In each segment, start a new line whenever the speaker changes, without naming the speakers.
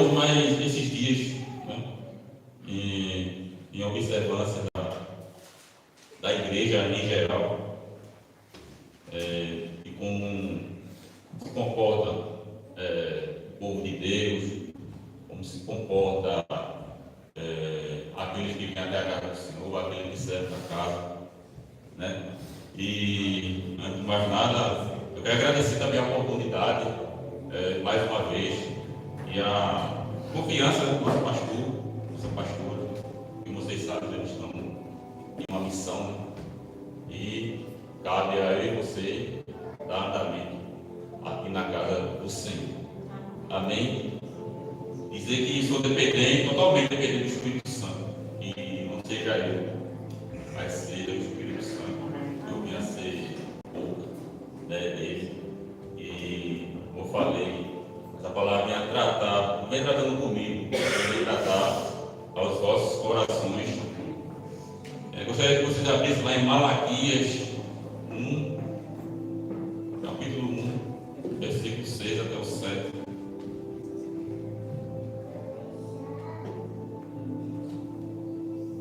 hoje, mas esses dias, né, em observância da igreja em geral, e como se comporta o povo de Deus, como se comporta aqueles que vêm até a casa do Senhor, aqueles que servem a casa, né? E, antes de mais nada, eu quero agradecer também a oportunidade, mais uma vez, e a confiança do nosso pastor, nossa pastora, que vocês sabem, eles estão em uma missão, né? E cabe a eu e você dar andamento aqui na casa do Senhor. Amém? Dizer que sou dependente, totalmente dependente do Espírito Santo, e não seja eu, mas seja o Espírito Santo. Eu venho a ser pouca, né, dele. E como eu falei, essa palavra vem a tratar, não vem tratando comigo, vem tratar aos vossos corações. Gostaria que vocês abrissem lá em Malaquias 1, capítulo 1, versículo 6 até o 7.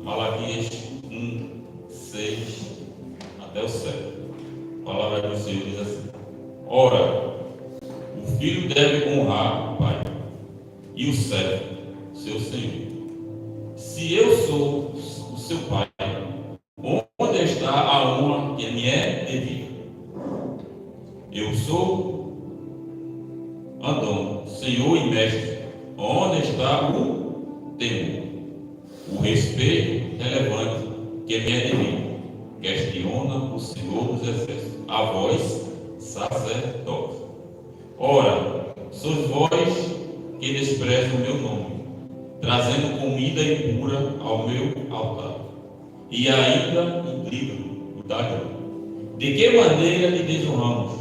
Malaquias 1, 6 até o 7. A palavra do Senhor diz assim: Ora, o filho deve honrar o pai, e o servo, seu senhor. Se eu sou o seu pai, onde está a honra que me é devida? Eu sou Adão, senhor e mestre. Onde está o temor? O respeito relevante que me é devido? Questiona o Senhor dos Exércitos, a vós, sacerdotes. Ora, sois vós que desprezam o meu nome, trazendo comida impura ao meu altar, e ainda intrigam o Dagon. De que maneira lhe desonramos,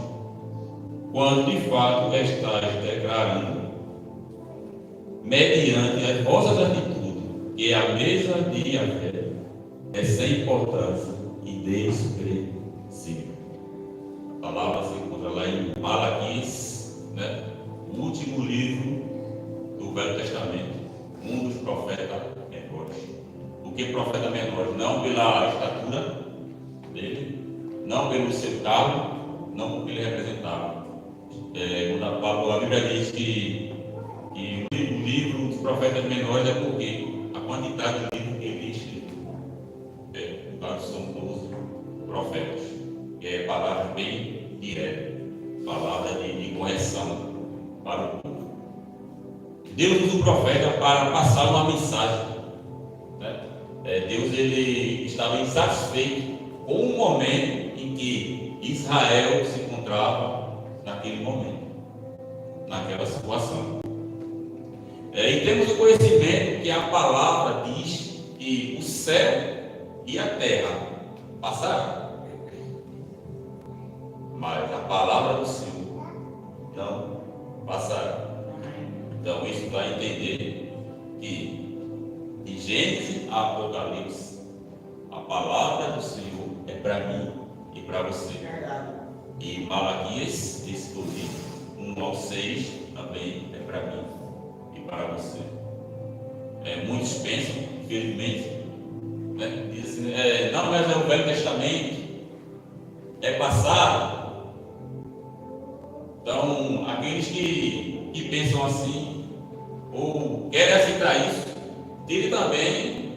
quando de fato estáis declarando, mediante as vossas atitudes, que a mesa de Yahvé é sem importância e desprezível? A palavra se encontra lá em Malaquias, né? O último livro do Velho Testamento, um dos profetas menores. O que profeta menor? Não pela estatura dele, não pelo seu cargo, não porque ele representava. Quando a Bíblia diz que o livro dos profetas menores é porque a quantidade de livros que ele escreveu, no caso são 12 profetas, que é palavra bem direta, palavra de correção para o povo. Deus usa o profeta para passar uma mensagem, né? Deus ele estava insatisfeito com o momento em que Israel se encontrava naquele momento, naquela situação. E temos o conhecimento que a palavra diz que o céu e a terra passarão, mas a palavra do Senhor não passará. Então isso vai entender que de Gênesis a Apocalipse, a palavra do Senhor é para mim e para você. E Malaquias, esse livro 1 ao 6, também é para mim e para você. Muitos pensam, infelizmente, né, dizem assim, não, mas é o Velho Testamento, é passado. Então, aqueles que pensam assim, ou querem aceitar isso, tire também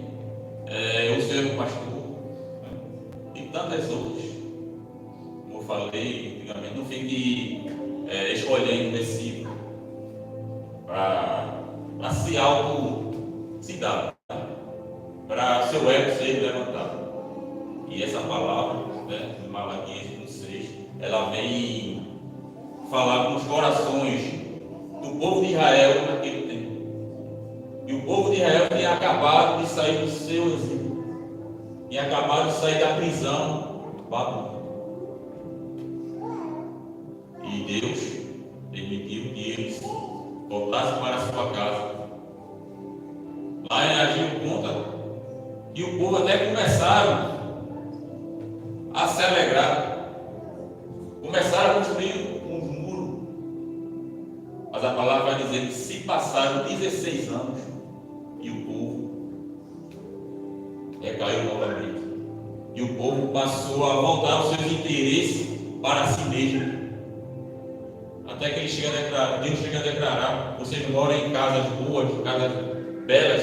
o seu pastor, né, e tantas outras. Como eu falei antigamente, não fique escolhendo versículo para se auto-citar, para seu ego ser levantado. E essa palavra, né, de Malaquias 1:6, ela vem falar com os corações do povo de Israel naquele tempo. E o povo de Israel tinha acabado de sair do seu exílio, tinha acabado de sair da prisão babilônica. E Deus permitiu que eles voltassem para a sua casa. Lá em Ageu conta que o povo até começaram a se alegrar, começaram a construir um muro, mas a palavra vai dizer que se passaram 16 anos e o povo recaiu novamente. E o povo passou a voltar aos seus interesses para si mesmo. Até que Deus chega a declarar: vocês moram em casas boas, casas belas,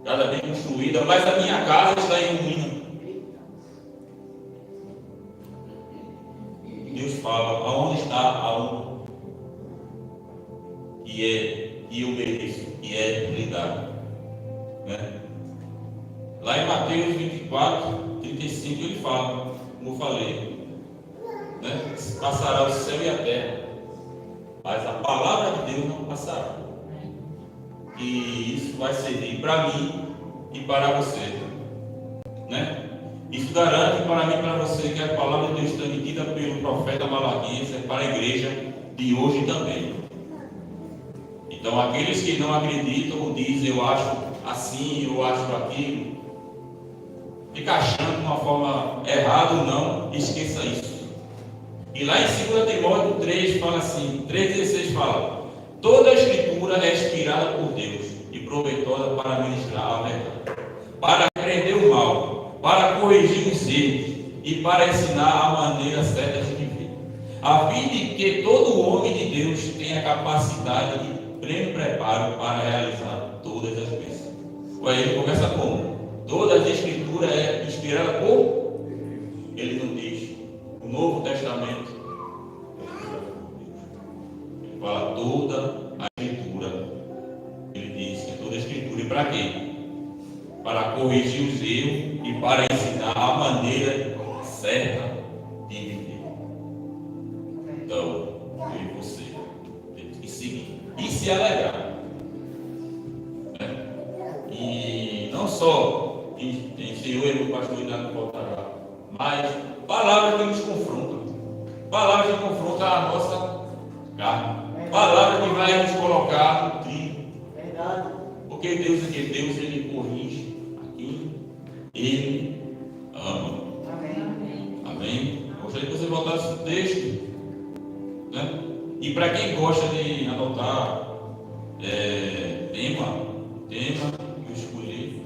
casa bem construída, mas a minha casa está em ruína. Deus fala: aonde está a honra que eu mereço, que é lhe dado, né? Lá em Mateus 24, 35, ele fala, como eu falei, né? Passará o céu e a terra, mas a palavra de Deus não passará. E isso vai servir para mim e para você, né? Isso garante para mim e para você que a palavra de Deus transmitida pelo profeta Malaquias é para a igreja de hoje também. Então, aqueles que não acreditam ou dizem eu acho assim, eu acho aquilo, fica achando de uma forma errada ou não, esqueça isso. E lá em 2 Timóteo 3 fala assim, 3,16 fala: toda a escritura é inspirada por Deus e proveitosa para ministrar a verdade, para repreender o mal, para corrigir os erros e para ensinar a maneira certa de viver, a fim de que todo homem de Deus tenha capacidade e pleno preparo para realizar todas as coisas. Aí ele começa como? Toda a escritura é inspirada por ele não diz o Novo Testamento, ele fala toda a escritura, ele diz que toda a escritura. E para quê? Para corrigir os erros e para ensinar a maneira certa de viver. Então, eu e você temos que seguir e se alegrar, né? E não só em Senhor e no pastor e nada faltará, mas palavras que nos confrontam, palavras que confrontam a nossa carne, palavras que vai nos colocar no trilho. Porque Deus é que Deus, ele corrige a quem ele ama. Amém? Gostaria que você voltasse o texto, né? E para quem gosta de anotar tema que eu escolhi,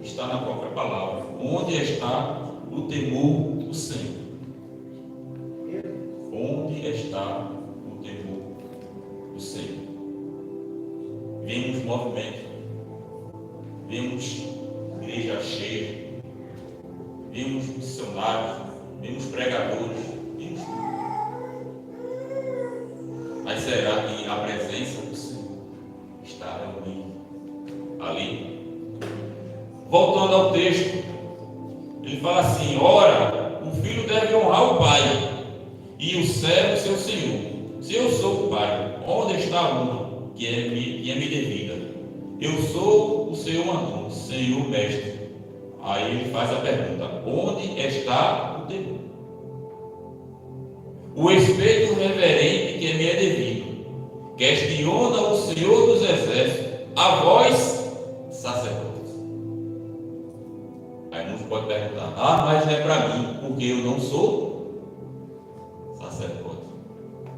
está na própria palavra. Onde está o temor do Senhor? Onde está o temor do Senhor? Vemos movimento, vemos igreja cheia, vemos missionários, vemos pregadores, vemos tudo. Mas será que a presença do Senhor está realmente ali? Voltando ao texto, ele fala assim: ora, o filho deve honrar o pai e o servo seu senhor. Se eu sou o pai, onde está a honra que é me devida? Eu sou o Senhor mandou, Senhor mestre. Aí ele faz a pergunta: onde está o temor? O respeito reverente que me é devido, questiona o Senhor dos exércitos, a vós, sacerdotes. Aí não pode perguntar: mas não é para mim, porque eu não sou sacerdote.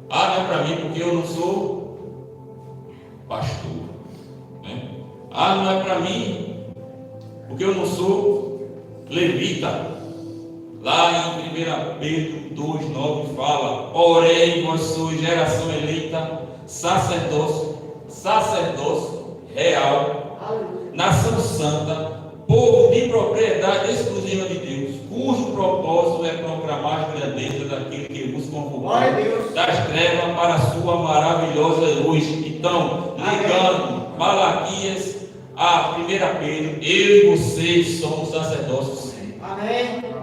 Não é para mim, porque eu não sou pastor, né? Não é para mim, porque eu não sou levita. Lá em 1 Pedro 2,9 fala: porém vós sois geração eleita, sacerdócio real, nação santa, povo de propriedade exclusiva de Deus, cujo propósito é proclamar a grandeza daquele que vos convocou das trevas para a sua maravilhosa luz. Então, ligando Malaquias a 1 Pedro, eu e vocês somos sacerdócios.
Amém.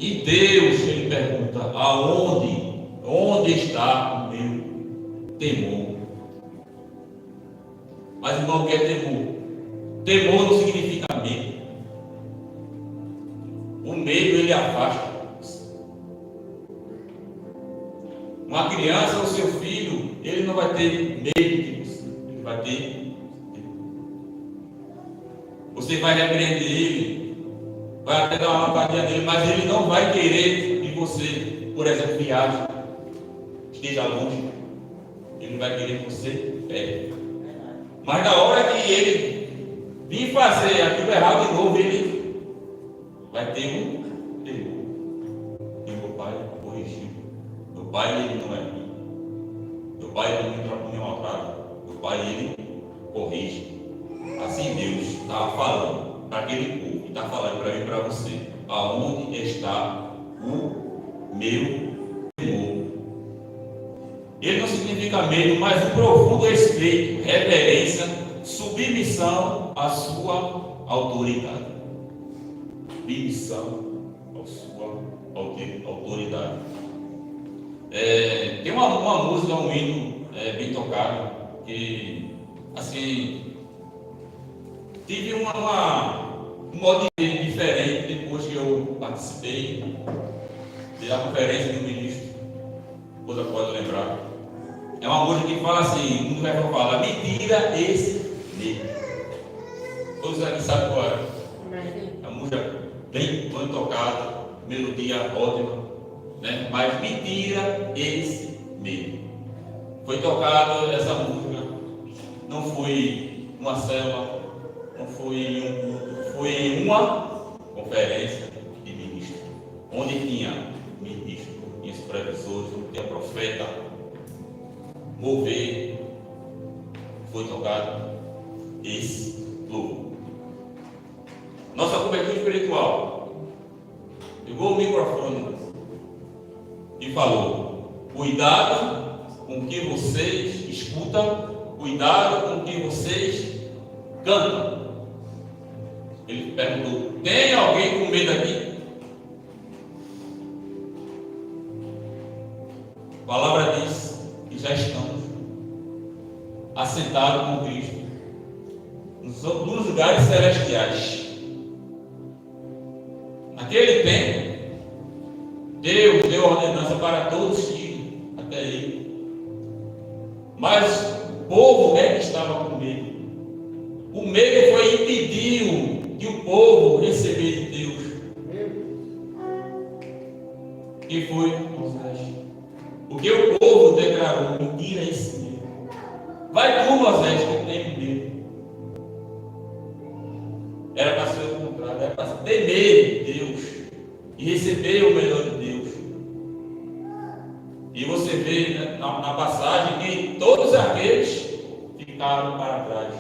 E Deus, ele pergunta: onde está o meu temor? Mas irmão, o que é temor? Temor não significa medo. O medo, ele afasta. Uma criança, o seu filho, ele não vai ter medo de você. Ele vai ter. Você vai repreender ele, vai até dar uma lampadinha nele, mas ele não vai querer que você, por exemplo, viaje, esteja longe. Ele não vai querer que você pegue. Mas na hora que ele vir fazer aquilo errado de novo, ele vai ter um temor. E meu pai corrigiu. Meu pai, ele não é ruim. Meu pai, ele não me maltrata. Meu pai, ele corrige. Assim Deus estava falando para aquele povo, e está falando para mim e para você: aonde está o meu temor? Ele não significa medo, mas um profundo respeito, reverência, submissão à sua autoridade. Submissão à sua autoridade. Tem uma música, um hino bem tocado, que assim tive um modo diferente depois que eu participei da conferência do ministro. Depois eu posso lembrar. É uma música que fala assim, um vai falar: me tira esse medo. Todos aqui sabem qual é. A música bem tocada, melodia ótima, né? Mas me tira esse medo. Foi tocada essa música, não foi uma célula, não foi foi em uma conferência de ministro, onde tinha ministro, tinha supervisores, tinha profeta, mover, foi tocado esse louvor. Nossa cobertura espiritual pegou o microfone e falou: cuidado com o que vocês escutam, cuidado com o que vocês cantam. Ele perguntou: tem alguém com medo aqui? A palavra diz que já estamos assentados com Cristo nos lugares celestiais. Naquele tempo, Deus deu ordenança para todos irem até Ele. Mas o povo é que estava com medo. O medo foi impediu que o povo recebesse de Deus. E foi Moisés. Porque o povo declarou: me tira esse medo. Vai tu, Moisés, que tem medo. Era para ser o contrário, era para temer Deus e receber o melhor de Deus. E você vê, né, na passagem que todos aqueles ficaram para trás,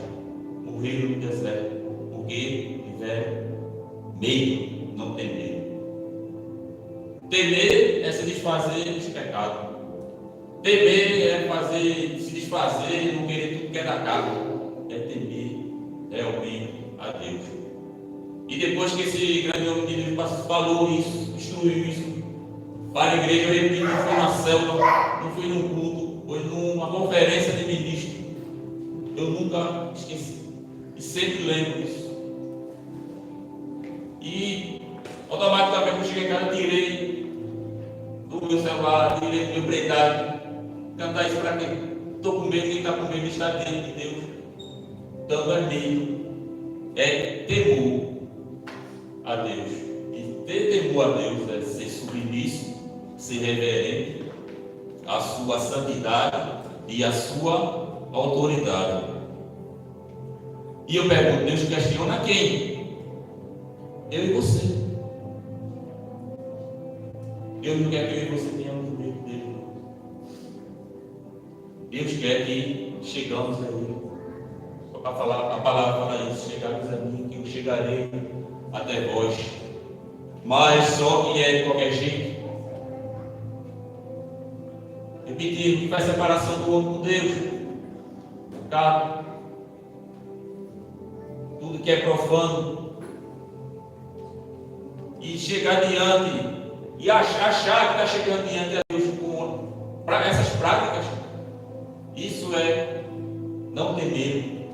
morreram no deserto, porque tiveram medo, não temer. Temer é se desfazer dos pecados. Temer é se desfazer, não querer tudo que é da carne. É temer realmente a Deus. E depois que esse grande homem de Deus falou isso, instruiu isso para a igreja, eu repito, não foi na célula, não foi num culto, foi numa conferência de ministros. Eu nunca esqueci e sempre lembro disso. E automaticamente quando eu cheguei em casa, tirei do meu celular, tirei do meu pendrive, cantar isso para quem? Estou com medo, quem está com medo está dentro de Deus. Então é medo, é temor a Deus. E ter temor a Deus é ser submisso, ser reverente à sua santidade e à sua autoridade. E eu pergunto: Deus questiona quem? Eu e você. Deus não quer que eu e você tenhamos medo dele. Deus quer que chegamos a Ele. Só para falar, a palavra fala isso: chegarmos a mim, que eu chegarei até vós. Mas só que é de qualquer jeito. Repetir, que faz separação do homem com Deus. Pecado. Tudo que é profano. E chegar diante e achar que está chegando diante de Deus com essas práticas. Isso é não temer.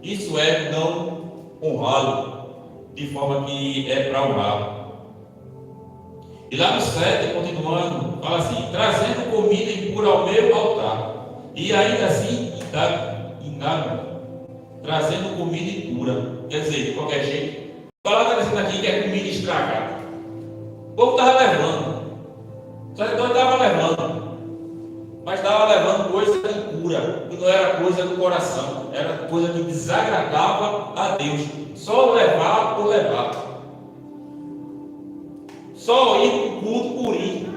Isso é não honrá-lo de forma que é para honrá-lo. E lá no 7, continuando, fala assim: trazendo comida impura ao meu altar, e ainda assim indagam, trazendo comida impura, quer dizer, de qualquer jeito. A palavra está dizendo aqui que é comida estragada. O povo estava levando, o sacerdote estava levando, mas estava levando coisa impura, que não era coisa do coração, era coisa que desagradava a Deus. Só levar por levar. Só ir para o culto por ir.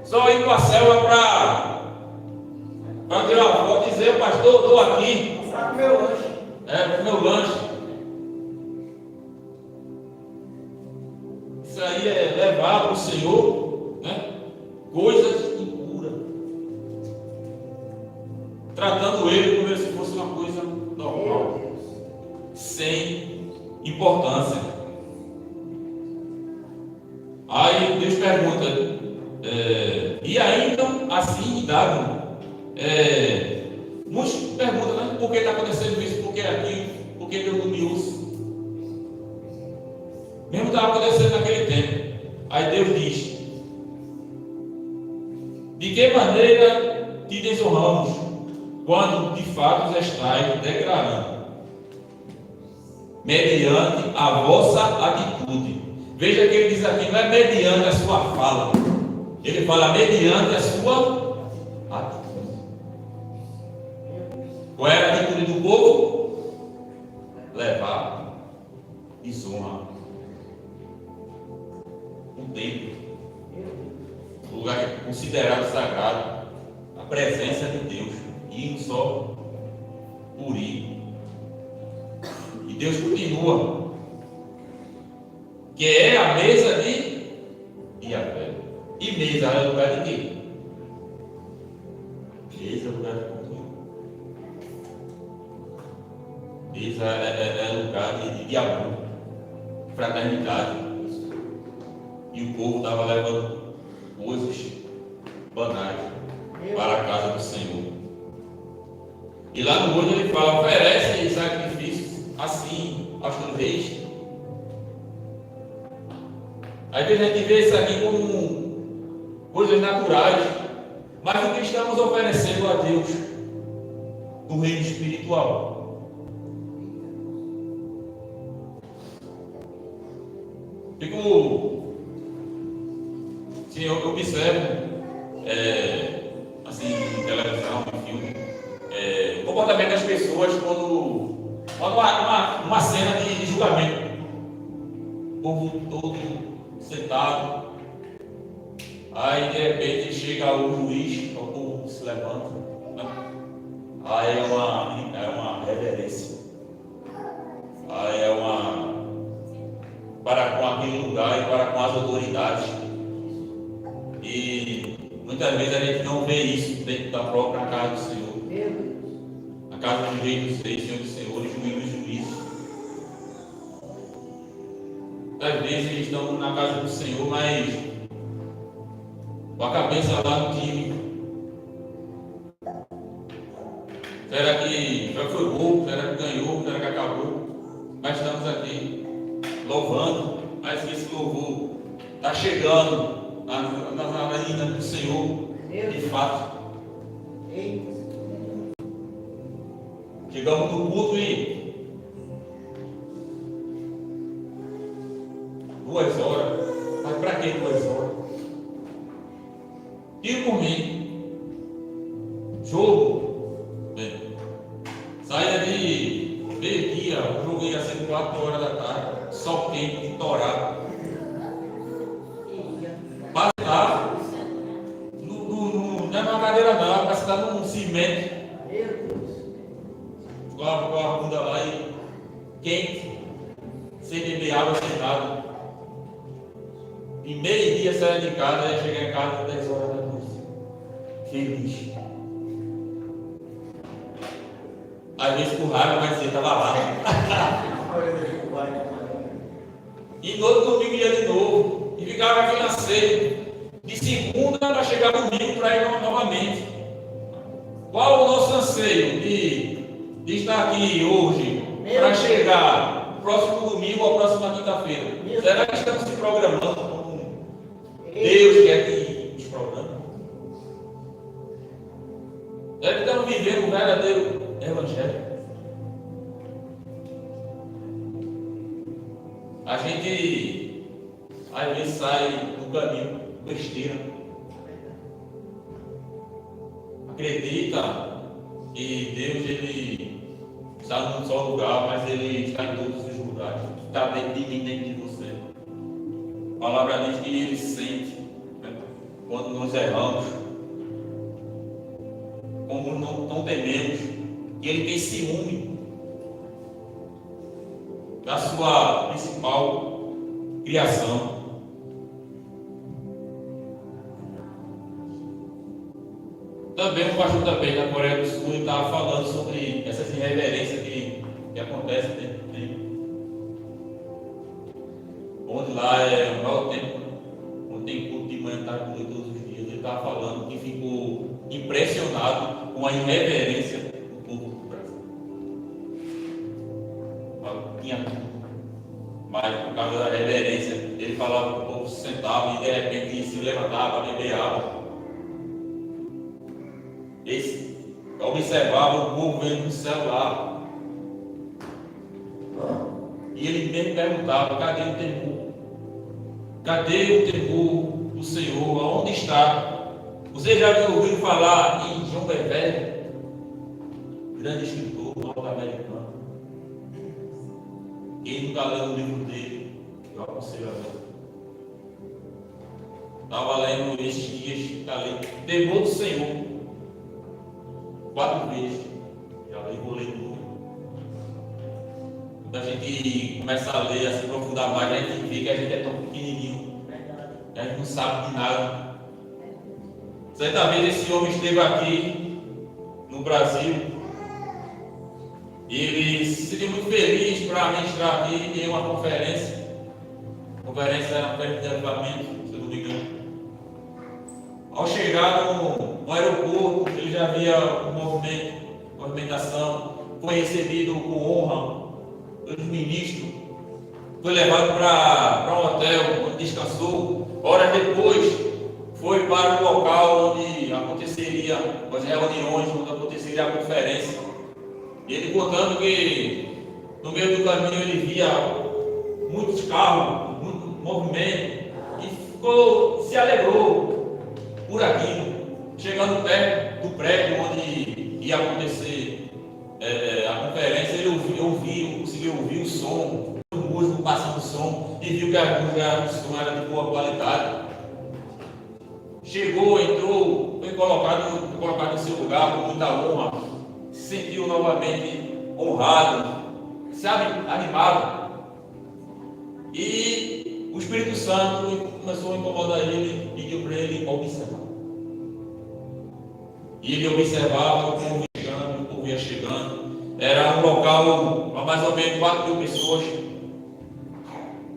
Só ir para a célula para tirar uma foto e dizer, pastor, estou aqui.
Para meu lanche.
Para o meu lanche. Isso aí é levar para o Senhor, né, coisas impuras. Tratando Ele como se fosse uma coisa normal. Sem importância. Aí Deus pergunta, e ainda assim dado, muitos perguntam, né, por que está acontecendo isso, por que aquilo, por que Deus não me usa? Mesmo estava acontecendo naquele tempo. Aí Deus diz, de que maneira te desonramos, quando de fato estás declarando, mediante a vossa atitude. Veja que ele diz aqui, não é mediante a sua fala, ele fala mediante a sua atitude. Qual era a atitude do povo? Levar desonra. Um templo, um lugar considerado sagrado, a presença de Deus, indo só por ir. E Deus continua, que é a mesa de Yahvé. E mesa é lugar de quê? Mesa é lugar de controle. Mesa é lugar de amor, fraternidade. E o povo estava levando coisas banais para a casa do Senhor. E lá no 8 ele fala, oferece sacrifícios assim aos reis. Às vezes a gente vê isso aqui como coisas naturais, mas o que estamos oferecendo a Deus no reino espiritual? Se eu observo, assim, em televisão, em filme, o comportamento das pessoas quando uma cena de julgamento, o povo todo sentado, aí de repente chega o juiz, o povo se levanta, né? Aí é uma reverência, aí para com aquele lugar e para com as autoridades. E muitas vezes a gente não vê isso dentro da própria casa do Senhor, a casa do Rei dos Reis, Senhor dos Senhores, juiz dos juízes. Muitas vezes eles estão na casa do Senhor, mas com a cabeça lá no time. Será que foi gol? Será que ganhou? Será que acabou? Mas estamos aqui louvando, mas esse louvor está chegando na linha do Senhor, de fato. Chegamos no culto e 2 horas. Mas para que 2 horas? Tiro por mim. Jogo. Saia de meio-dia, o jogo ia ser 4 horas da tarde, sol quente, torado. Passar não é uma cadeira não, para estar num cimento. Com a bunda lá e quente, sem beber água, sem nada. E meio-dia saia de casa e chegar em casa às 10 horas da noite. Feliz. Às vezes por raiva, mas você estava lá. E no outro domingo ia de novo. E ficava aqui na ceia. De segunda para chegar domingo para ir novamente. Qual o nosso anseio de estar aqui hoje para chegar próximo domingo ou próxima quinta-feira? Será que estamos se programando como Deus quer que nos programe? Será que estamos vivendo um verdadeiro evangelho? A gente às vezes sai do caminho, besteira. acredita que Deus ele está num só lugar, mas Ele está em todos os lugares. Está dentro de mim, dentro de você. A palavra diz que Ele sente, né, quando nós erramos, como não tememos, que Ele tem ciúme da sua principal criação. Também o pastor também da Coreia do Sul estava falando sobre essas irreverências que acontecem dentro dele. Onde lá é o maior tempo, onde tem culto de manhã, tarde, noite, todos os dias. Ele estava falando que ficou impressionado com a irreverência do povo do Brasil. Tinha tudo, mas por causa da reverência, ele falava que o povo se sentava e de repente se levantava para beber água. Observava o povo vendo no celular. E ele mesmo perguntava: cadê o temor? Cadê o temor do Senhor? Aonde está? Você já ouviu falar em João Bevere, grande escritor norte-americano? Quem nunca leu o livro dele, eu aconselho a ler. Estava lendo esses dias, está lendo Temor do Senhor 4 vezes. Já vou ler tudo. Quando a gente começa a ler, a se aprofundar mais, a gente vê que a gente é tão pequenininho. A gente não sabe de nada. Certa vez esse homem esteve aqui no Brasil. E ele se sentiu muito feliz para ministrar aqui em uma conferência. A conferência era uma conferência de avivamento, se eu não me engano. Ao chegar no aeroporto, ele já via movimentação, foi recebido com honra pelos ministros, foi levado para um hotel onde descansou. Horas depois, foi para o local onde aconteceria as reuniões, onde aconteceria a conferência. E ele contando que no meio do caminho ele via muitos carros, muito movimento, e se alegrou por aquilo. Chegando perto do prédio onde ia acontecer a conferência, ele conseguiu ouvir o som, o músico passando o som, e viu que o som era de boa qualidade. Chegou, entrou, foi colocado em seu lugar com muita honra, se sentiu novamente honrado, sabe, animado. E o Espírito Santo começou a incomodar ele e pediu para ele observar. E ele observava o povo ia chegando. Era um local para mais ou menos 4.000 pessoas.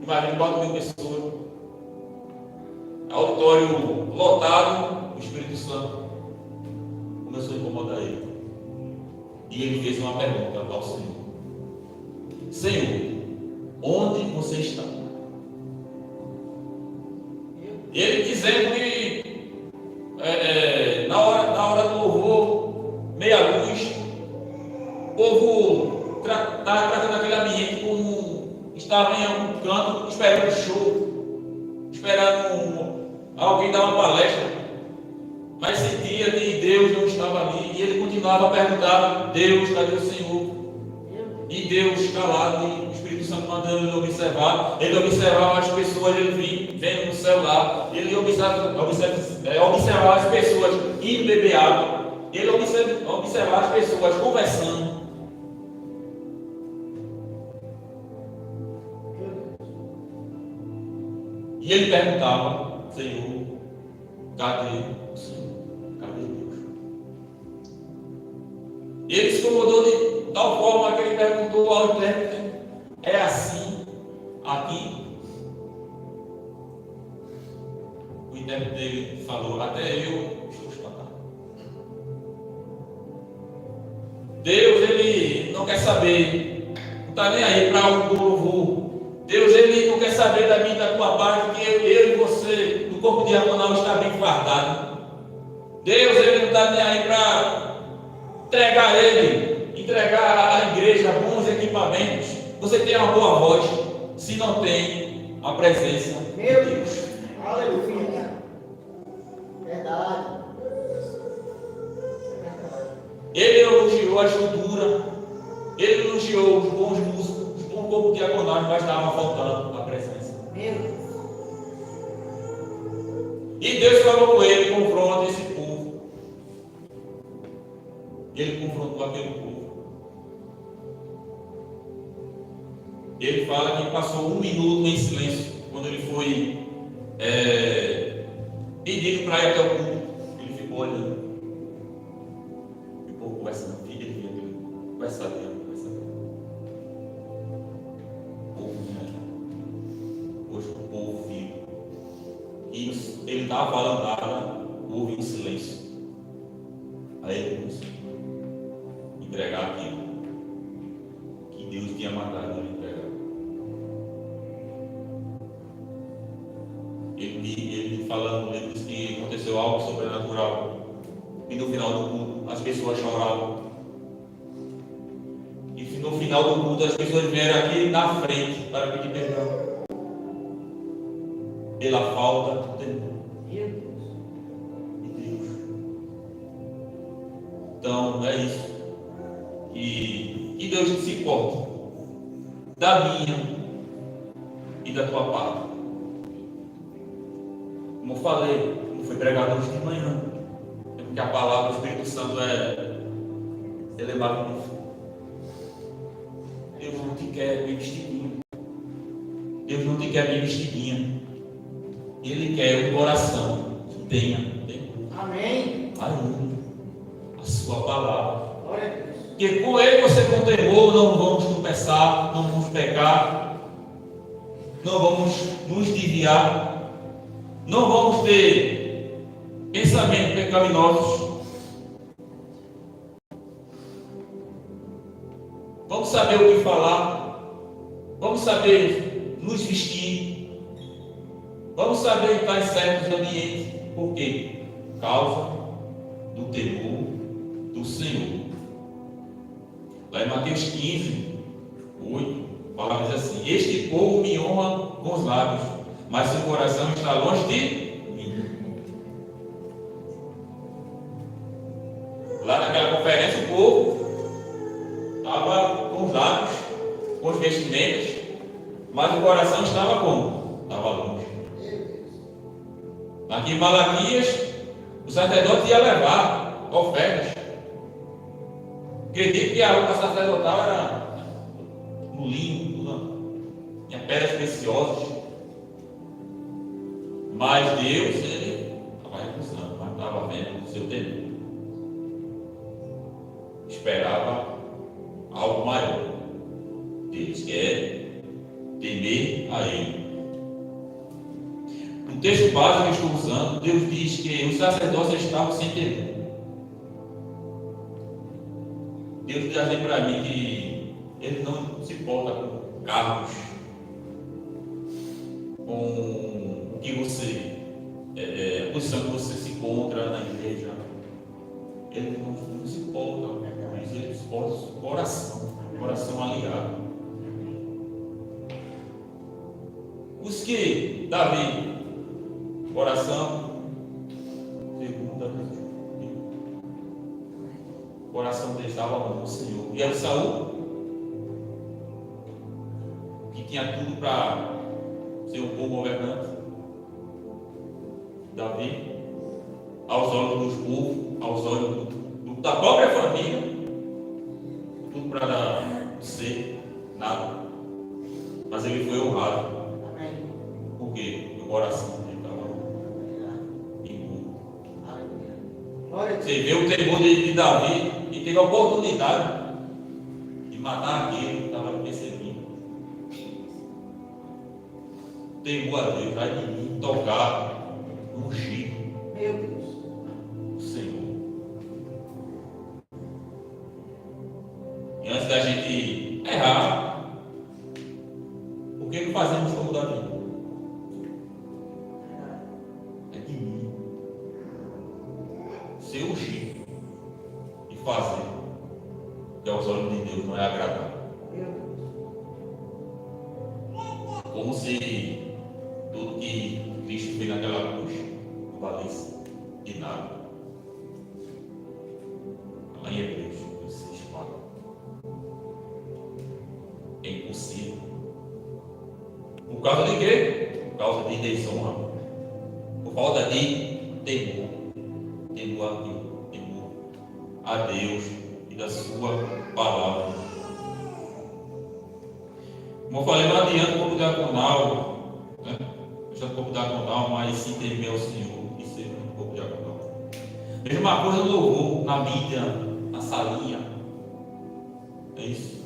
Imagina 4.000 pessoas. Auditório lotado, o Espírito Santo começou a incomodar ele. E ele fez uma pergunta ao Senhor: Senhor, onde você está? Ele dizendo que na hora do louvor, meia luz, o povo estava tratando aquele ambiente como estava em algum canto, esperando um show, esperando alguém dar uma palestra, mas sentia que Deus não estava ali, e ele continuava a perguntar: Deus, cadê o Senhor? E Deus calado, e o Espírito Santo mandando ele observar. Ele observava as pessoas, ele vendo no celular, ele observava as pessoas indo beber água, ele observava as pessoas conversando. E ele perguntava: Senhor, cadê o Senhor? Cadê Deus? E ele se incomodou de tal forma que ele perguntou ao intérprete: é assim aqui? O intérprete dele falou: até eu estou espantado. Deus, ele não quer saber, não está nem aí para o louvor. Deus, ele não quer saber da minha e da tua parte, que eu e você, no corpo diaconal, está bem guardado. Deus, ele não está nem aí para entregar à igreja bons equipamentos. Você tem uma boa voz, se não tem a presença de Deus.
Aleluia. Verdade.
Ele elogiou a estrutura, ele elogiou os bons músicos, os bons corpo diaconal, mas estava faltando a presença. E Deus falou com ele: confronta esse povo. Ele confrontou aquele povo. Ele fala que passou 1 minuto em silêncio quando ele foi pedido para ir até o culto. Ele ficou olhando. E o povo conversando, filho, conversa a Deus. O povo vinha. Hoje o povo viu. E ele estava falando nada, houve em silêncio. Aí ele começou a entregar aquilo que Deus tinha mandado ele entregar. Ele falando, ele disse que aconteceu algo sobrenatural. E no final do culto, as pessoas choravam. E no final do culto, as pessoas vieram aqui na frente para pedir perdão pela falta do temor de Deus. Então, é isso. Que Deus se importa da minha e da tua parte. Como eu falei, como foi pregado hoje de manhã, é porque a palavra do Espírito Santo ele é magnífico. Deus não te quer bem vestidinho. Deus não te quer bem vestidinha. Ele quer um coração que tenha
amém.
A sua palavra. Porque com ele você com temor não vamos tropeçar, não vamos pecar, não vamos nos desviar. Não vamos ter pensamentos pecaminosos. Vamos saber o que falar. Vamos saber nos vestir. Vamos saber estar em certos ambientes. Por quê? Por causa do temor do Senhor. Lá em Mateus 15, 8, a palavra diz assim: este povo me honra com os lábios, mas seu coração está longe de mim. Lá naquela conferência, o povo estava com os lábios, com os vestimentos, mas o coração estava como? Estava longe. Aqui em Malaquias, o sacerdote ia levar ofertas. Acredito que a roupa sacerdotal era no linho, tinha pedras preciosas. Mas Deus, ele estava recusando, mas estava vendo o seu temor. Esperava algo maior. Deus quer temer a Ele. No texto básico que eu estou usando, Deus diz que os sacerdotes estavam sem temor. Deus diz assim para mim que Ele não se importa com cargos, com que você, a posição que você se encontra na igreja. Ele não se importa com isso, ele se importa com o coração aliado. Os que, Davi, coração, segunda, o coração dele estava no Senhor. E era Saul, que tinha tudo para ser um bom governante. Davi, aos olhos dos povos, aos olhos da própria família, tudo para ser nada. Mas ele foi honrado. Por quê? O coração dele estava impuro. Você vê o temor de Davi e teve a oportunidade de matar aquele que estava perseguindo. Temor a Deus, vai de mim tocar no Chico.
Meu Deus.
O Senhor. E antes da gente errar, por que não fazemos como Davi? É de mim ser o Chico e fazer que aos olhos de Deus não é agradável. Como se tudo que Cristo fez naquela cruz não valesse de nada. Lá em Hebreus. impossível. Por causa de quê? Por causa de desonra. Por falta de temor. Temor a Deus e da sua palavra. Como eu falei, não adianta o corpo diaconal, né? Deixar o corpo diaconal, mas sim temer ao Senhor e ser um corpo diaconal. Mesma coisa no louvor, na mídia, na salinha. É isso.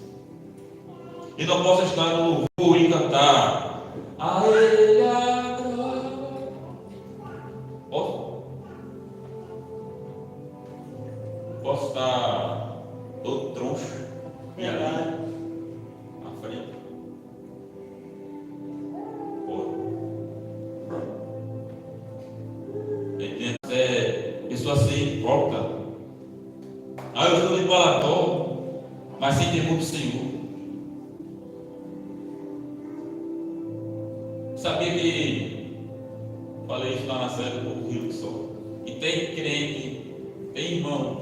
E não posso estar no louvor e cantar a Ele agrada. Posso estar todo troncho e ali na frente. Pessoa ser hipócrita. Eu estou de palató, mas sem temor do Senhor. Sabia que falei isso lá na série do Rio do Sol. E tem crente, tem irmão,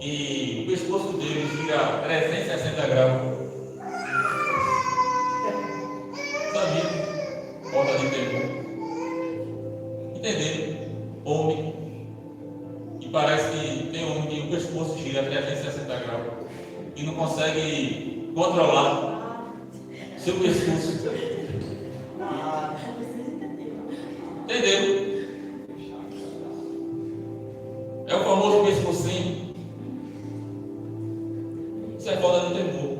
que o pescoço dele gira 360 graus. Sabia? Falta de temor. Entenderam? Homem. E parece que tem homem que o pescoço gira 360 graus e não consegue controlar seu pescoço. Entendeu? É o famoso pescocinho. Isso é falta de temor.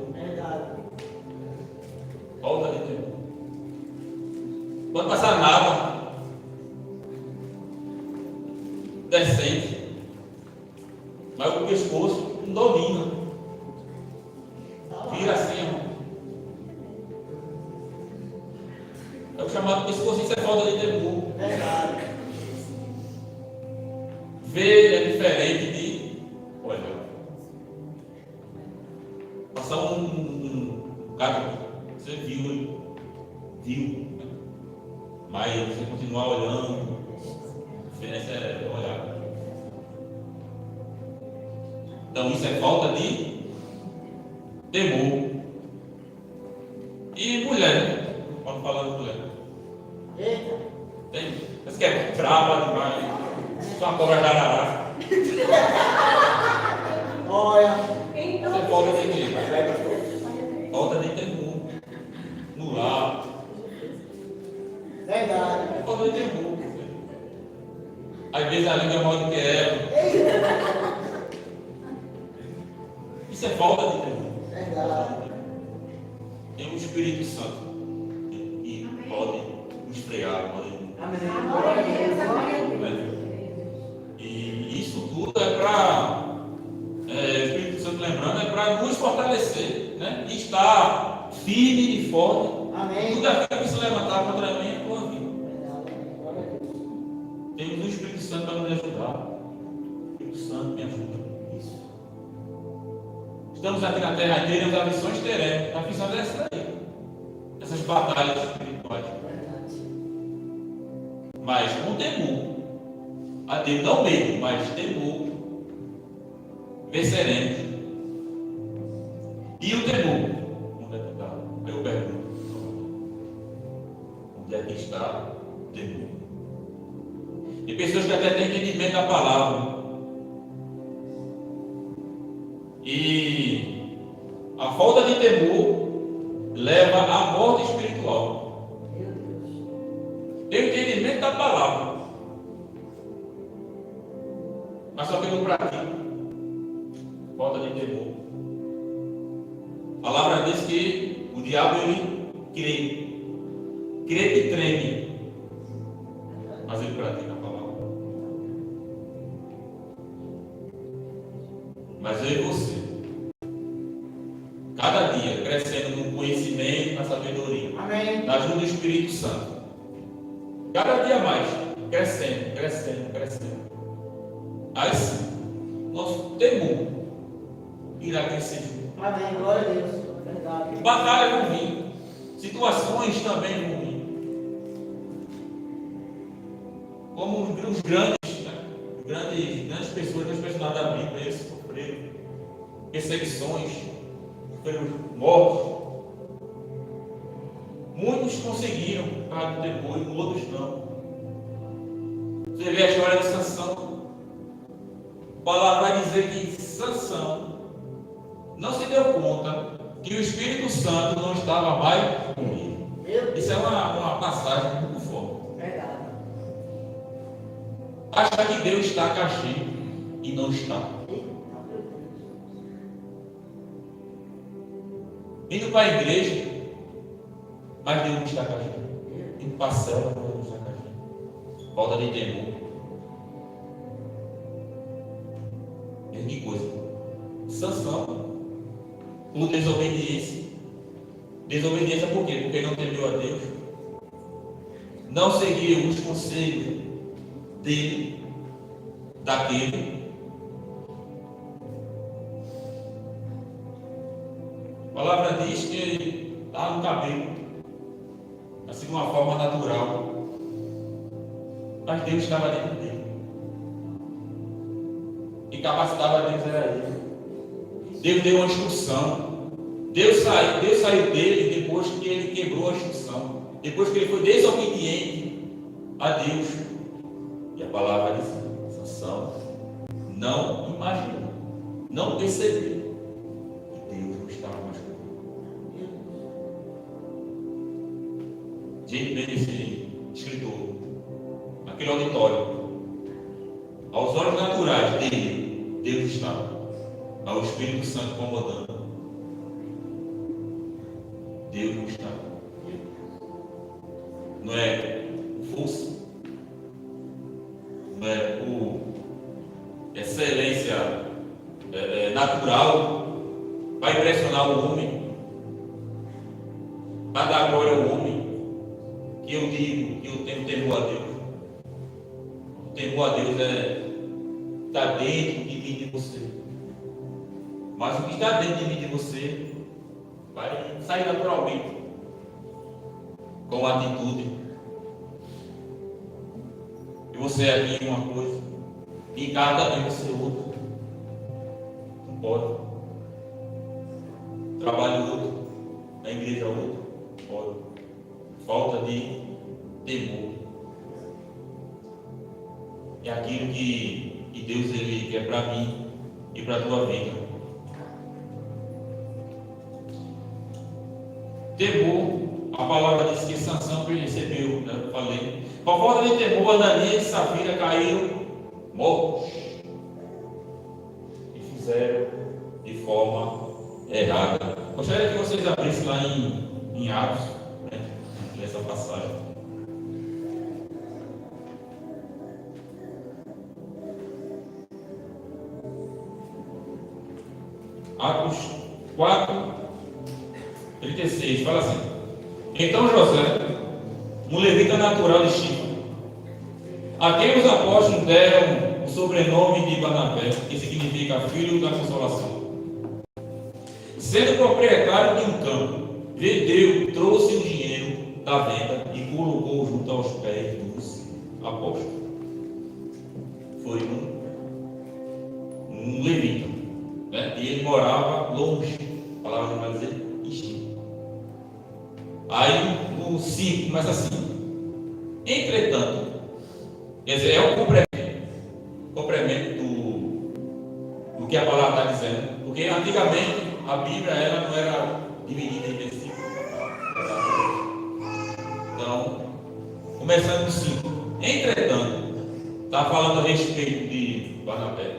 Falta de temor. Pode passar nada decente, mas o pescoço não domina. Vira assim, ó. É o chamado pescoço, isso é falta de temor. Ver é diferente de, olha, passar um gato, você viu, né? Mas você continuar olhando, a diferença é olhar. Então isso é falta de temor. E mulher, né? Quando falando de mulher, tem, você quer brava demais, só uma cobra jarará.
Olha,
Isso é falta de quê? Falta de temor no lar.
verdade.
É falta de temor. Às vezes a língua é maior do que ela. Isso é falta de temor.
Verdade.
Tem o Espírito Santo que pode nos frear, pode. E isso tudo é para, o Espírito Santo lembrando, é para nos fortalecer, né? E estar firme e forte.
Amém.
Tudo aquilo que se levantar contra mim é tua vida. Temos o Espírito Santo para nos ajudar. O Espírito Santo me ajuda. Isso. Estamos aqui na terra, teremos aflições, teremos. A aflição é essa daí. Essas batalhas espirituais. Mas com temor. A Deus não medo, mas temor. Venceremos. E o temor? Onde é que está? Eu pergunto. Onde é que está o temor? E pessoas que até têm entendimento da palavra. E a falta de temor leva à morte espiritual. Tem o entendimento da palavra, mas só que não pratica. Falta de temor. A palavra diz que o diabo ele crê que treme, mas ele pratica a palavra. Mas eu e você, cada dia crescendo no conhecimento, na sabedoria,
Amém.
na ajuda do Espírito Santo, cada dia mais, crescendo. Aí sim, nosso temor irá crescer.
Amém. Glória a Deus. Verdade.
Batalha vão vir, situações também vão vir. Como os grandes, né? grandes pessoas, grandes personagens da Bíblia, eles sofreram perseguições, sofreram mortes. Muitos conseguiram por causa do temor e outros não. Você vê a história de Sansão. A palavra vai dizer que Sansão não se deu conta que o Espírito Santo não estava mais com ele. Isso é uma passagem muito forte.
Verdade.
Acha que Deus está com a gente e não está. Indo para a igreja, mas Deus não está com a gente. Indo para a célula, Deus não está com a gente. Falta de temor. Que coisa. Sansão, por desobediência. Desobediência por quê? Porque não temeu a Deus. Não seguiu os conselhos dele, daquele. A palavra diz que ele estava no cabelo, assim de uma forma natural. Mas Deus estava dentro dele. E capacitava Deus era ele. Deus deu uma instrução. Deus saiu dele depois que ele quebrou a instrução. Depois que ele foi desobediente a Deus. E a palavra diz: Sansão não imaginou, não percebeu que Deus não estava mais com ele. Gente, bem esse escritor, naquele auditório, aos olhos naturais dele, Deus estava. Ao Espírito Santo incomodando, Deus não estava. Não é força, não é por excelência natural, vai impressionar o homem, vai dar glória ao homem, que eu digo que eu tenho temor a Deus. O temor a Deus está dentro de mim e de você. Mas o que está dentro de mim e de você vai sair naturalmente, com atitude. E você é aqui uma coisa, e em casa também você é outra. Não pode. Trabalho outro, na igreja outro, pode. Falta de temor. É aquilo que Deus ele quer para mim e para a tua vida. Temor, a palavra diz que Sansão percebeu, né? Eu falei. Por falta de temor, Ananias e Safira caíram mortos e fizeram de forma errada. Gostaria que vocês abrissem lá em Atos, né? Nessa passagem. Atos 4, 36, fala assim: então José, um levita natural de Chipre, a quem os apóstolos deram o sobrenome de Barnabé, que significa filho da consolação, sendo proprietário de um campo, vendeu, trouxe o dinheiro da venda e colocou junto aos pés dos apóstolos. Foi um levita, né? E ele morava longe, a palavra vai dizer Chipre. Aí no 5 começa assim: entretanto, quer dizer, é o complemento do que a palavra está dizendo, porque antigamente a Bíblia ela não era dividida em versículos. Então, começando no 5, entretanto, está falando a respeito de Barnabé.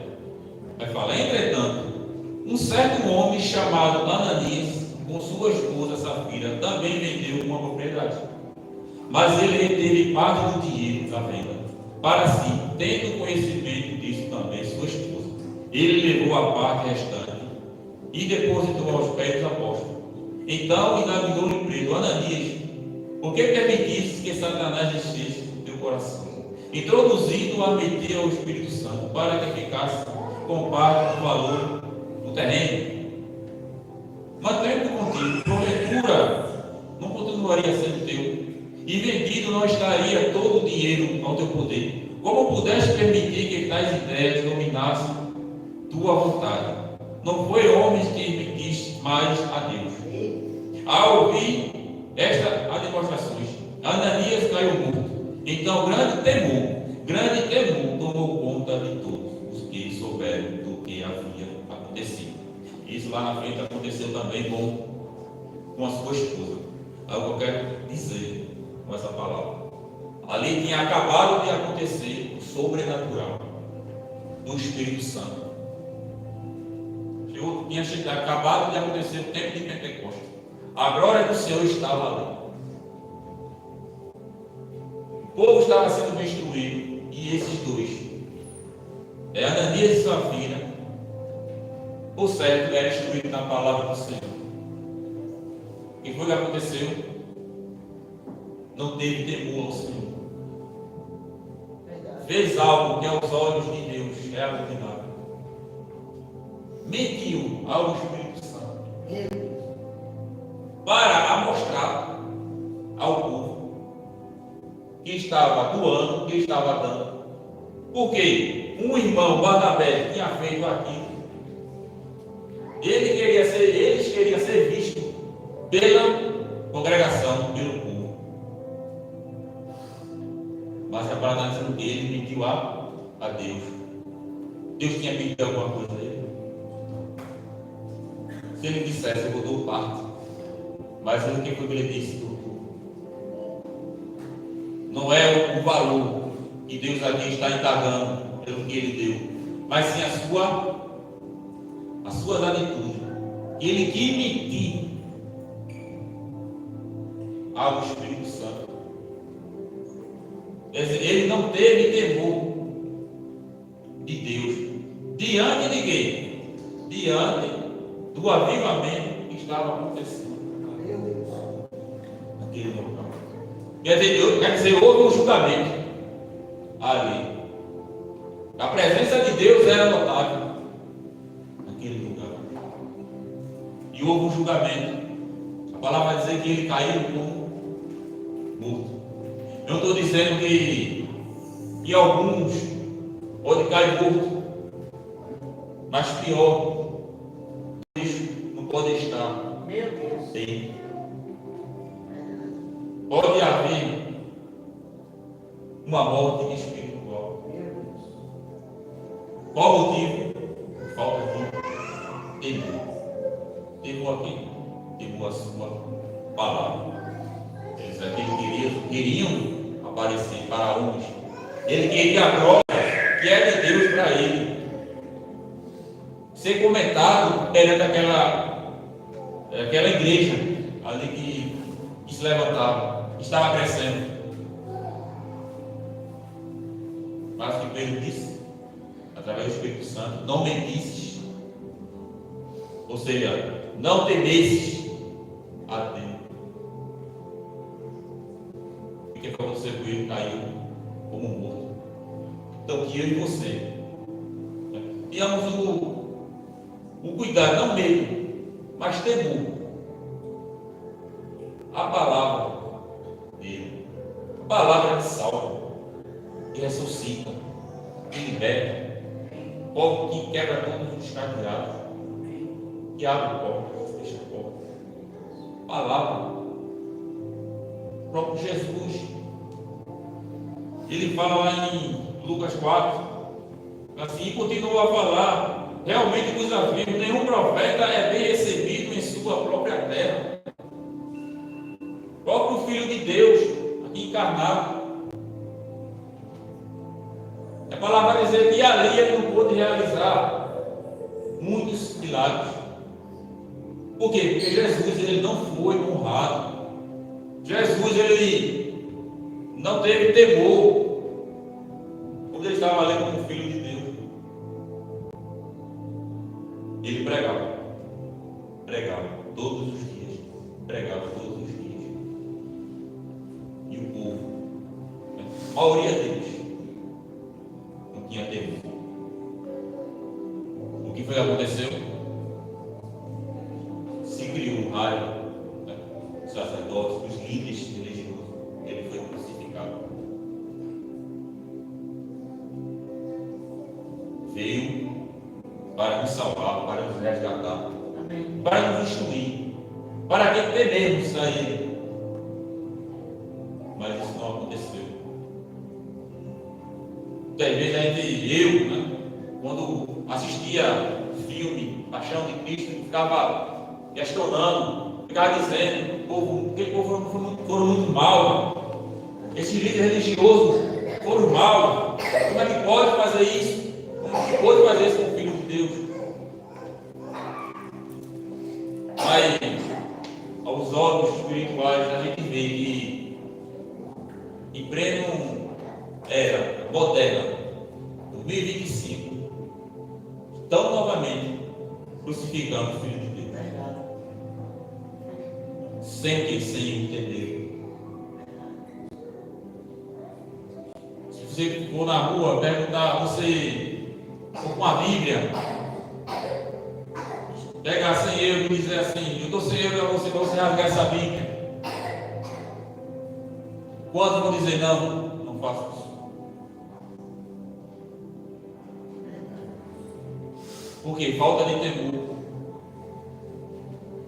Vai falar: entretanto, um certo homem chamado Ananias, com sua esposa Safira, também vendeu uma propriedade, mas ele reteve parte do dinheiro da venda para si, tendo conhecimento disso também sua esposa. Ele levou a parte restante e depositou aos pés dos apóstolos. Então indagou-lhe preso: Ananias, por que permitiste que Satanás enchesse o teu coração, introduzindo a meter ao Espírito Santo, para que ficasse com parte do valor do terreno? Mantendo contigo, porventura não continuaria sendo teu, e vendido não estaria todo o dinheiro ao teu poder. Como pudeste permitir que tais ideias dominassem tua vontade? Não foi homens que pediste, mas a Deus. Ao ouvir esta as demonstrações. Ananias caiu morto. Então, grande temor tomou conta de todos os que souberam do que havia acontecido. Isso lá na frente aconteceu também com a sua esposa. É o que eu quero dizer com essa palavra. Ali tinha acabado de acontecer o sobrenatural do Espírito Santo. Tinha acabado de acontecer o tempo de Pentecostes. A glória do Senhor estava ali. O povo estava sendo instruído. E esses dois, Ananias e Safira, por certo, eram instruídos na palavra do Senhor. O que foi que aconteceu? Não teve temor ao Senhor. Fez algo que aos olhos de Deus é abominável. Mentiu ao Espírito Santo para mostrar ao povo que estava doando, que estava dando. Porque um irmão, Barnabé, tinha feito aquilo. Eles queriam ser vistos pela congregação, pelo povo. Mas a palavra dizendo que ele mentiu a Deus. Deus tinha pedido alguma coisa a ele. Se ele dissesse, eu dou parte. Mas o que foi que ele disse? Não é o valor que Deus aqui está indagando pelo que ele deu, mas sim as suas atitudes. Ele quis mentir ao Espírito Santo. Ele não teve temor de Deus. Diante de quem? Diante do avivamento que estava acontecendo naquele local. Quer dizer, houve um julgamento ali. A presença de Deus era notável naquele lugar. E houve um julgamento. A palavra vai dizer que ele caiu como morto. Eu não estou dizendo que alguns podem cair morto, mas pior, não pode estar.
Meu Deus.
Sim. Pode haver uma morte espiritual. Qual o motivo? Falta de temor. Temor a quem? Temor a sua palavra. Eles aqui queriam aparecer para uns. Ele queria a glória que é de Deus para ele. Ser comentado perante aquela igreja ali que se levantava, que estava crescendo. Mas o que Pedro disse, através do Espírito Santo, não mentisses, ou seja, não temesses a Deus. O que aconteceu com ele? Caiu como morto. Então, que eu e você tenhamos o cuidado, não medo, mas temor. A palavra dele, a palavra que salva, que ressuscita, que liberta, que quebra todos os cadeados, que abre portas, fecha portas. Palavra. O próprio Jesus, ele fala lá em Lucas 4, assim, e continua a falar, realmente nos afirmo, nenhum profeta é bem recebido em sua própria terra. O próprio Filho de Deus, aqui encarnado. A palavra vai dizer que ali ele não pôde realizar muitos milagres. Por quê? Porque Jesus ele não foi honrado. Jesus ele não teve temor quando ele estava ali como Filho de Deus. Ele pregava todos os dias, e o povo, a maioria deles, não tinha temor. O que foi que aconteceu? Se criou um raio, os sacerdotes, os líderes religiosos, ele foi crucificado. Veio para nos salvar, para nos resgatar, para nos instruir, para que tememos a Ele. Eu, né, quando assistia filme Paixão de Cristo, ficava questionando, ficava dizendo, aquele povo foram muito mal, esses líderes religiosos foram mal, como é que pode fazer isso? Como é que pode fazer isso com o Filho de Deus? Mas, aos olhos espirituais, a gente vê que em pleno era moderna, 2025, estão novamente crucificando o Filho de Deus. Sem entender. Se você for na rua, perguntar, você for com a Bíblia, pegar 100 euros e dizer assim, eu dou 100 euros para você rasgar essa Bíblia. Quantos vão dizer, não faço isso? Porque falta de temor.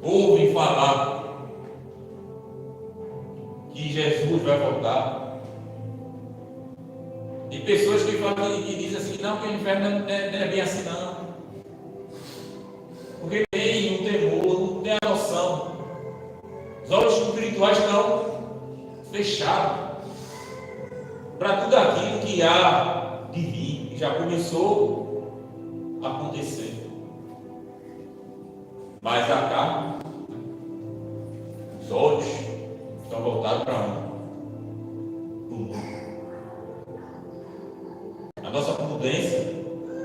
Ouvem falar que Jesus vai voltar. E pessoas que dizem assim, não, que o inferno não é bem assim não. Porque tem um temor, não tem a noção. Os olhos espirituais estão fechados para tudo aquilo que há de vir, que já começou a acontecer. Mas a carne, os olhos estão voltados para onde? Para o mundo. A nossa prudência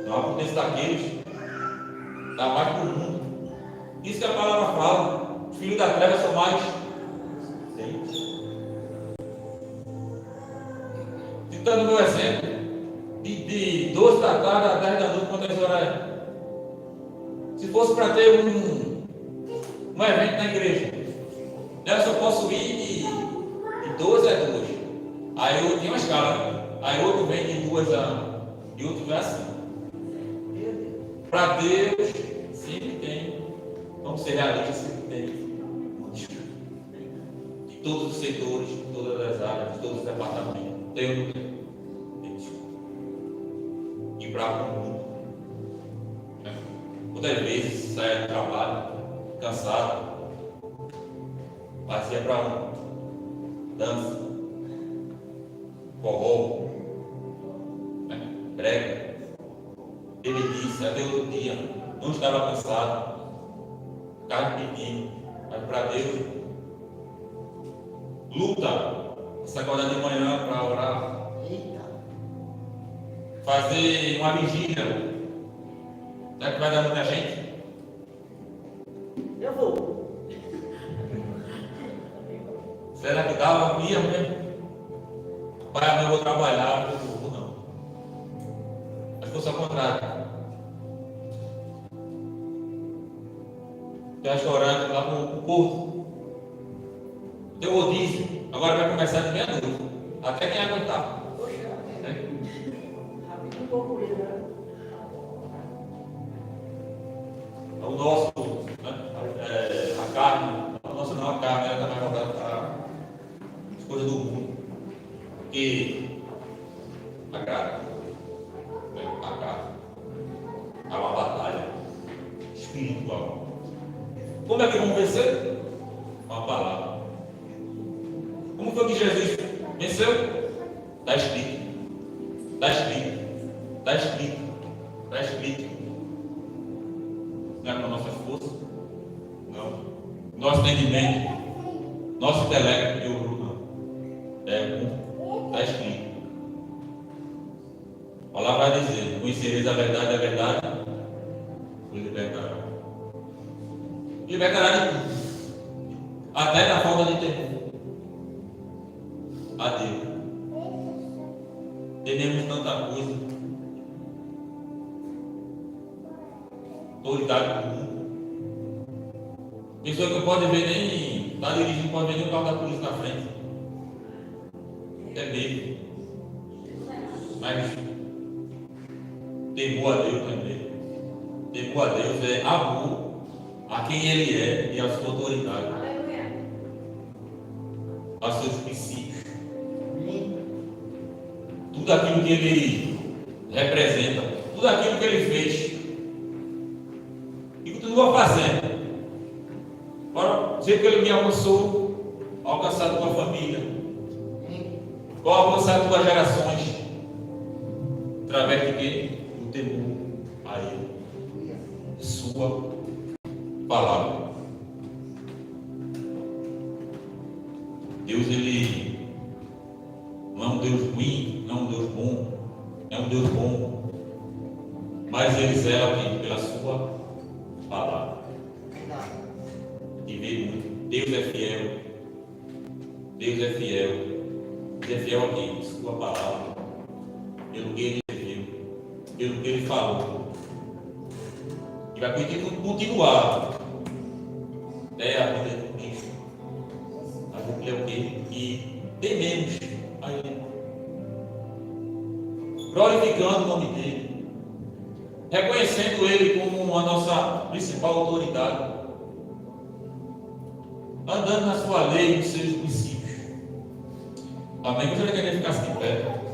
não é a prudência daqueles que está mais para o mundo. Isso que a palavra fala. Os filhos da treva são mais saintos. Citando o meu exemplo, de 12 da tarde a 10 da noite, quantas horas é? Se fosse para ter um evento na igreja, eu só posso ir de 12 a 2. Aí eu tenho uma escala, aí outro vem de 2 a e outro vem assim. Para Deus, sempre tem, vamos ser realistas, sempre tem de todos os setores, de todas as áreas, de todos os departamentos. Tem ou não tem? E para o mundo. Muitas vezes saia do trabalho, cansado, fazia para dança, forró, prega, bebedice, até outro dia, não estava cansado, ficava pedindo, mas para Deus, luta, se acordar de manhã para orar, fazer uma vigília. Será que vai dar muita gente?
Eu vou.
Será que dava? Ia mesmo? Pai, amanhã eu vou trabalhar, eu não vou não. Mas fosse ao contrário. Já chorando lá pro porto. Deu rodízio. Agora vai começar de meia-noite. Até quem aguentar.
Rápido um pouco isso, né?
O nosso, né, a carne, a nossa não, a carne, ela está mais voltada para as coisas do mundo. Porque a carne é uma batalha espiritual. Como é que vamos vencer? Com a palavra. Como foi que Jesus venceu? Está escrito. Está escrito. Está escrito. Está escrito. Não é com a nossa força, não. Nosso entendimento, nosso intelecto de ouro, não. Está escrito. A palavra vai dizer: conhecereis a verdade vos libertará. Libertará de tudo, até da falta de temor. A Deus. Tenemos tanta coisa. Autoridade do mundo. Pessoa que não pode ver nem, está dirigindo, não pode ver nem o carro da polícia na frente. É medo. Mas temor a Deus também. Temor a Deus é amor a quem Ele é e a sua autoridade. Aos seus princípios. Tudo aquilo que Ele representa tudo aquilo que ele fez e continua fazendo. Agora, sei que ele me alcançou, alcançar a tua família, vai alcançar as tuas gerações, através de quê? Do temor a ele, de sua palavra. Deus, ele não é um Deus ruim, não é um Deus bom, é um Deus bom, mas ele zela pela sua palavra. E vê muito. Deus é fiel. Deus é fiel. Deus é fiel a quem? Sua palavra. Pelo que ele escreveu, pelo que ele falou. E vai continuar. É a vida de Cristo. A gente é o quê? E tememos a ele. Glorificando o nome dele. Reconhecendo ele como a nossa principal autoridade. Andando na sua lei e nos seus princípios. Amém? Gostaria que a gente ficasse de pé.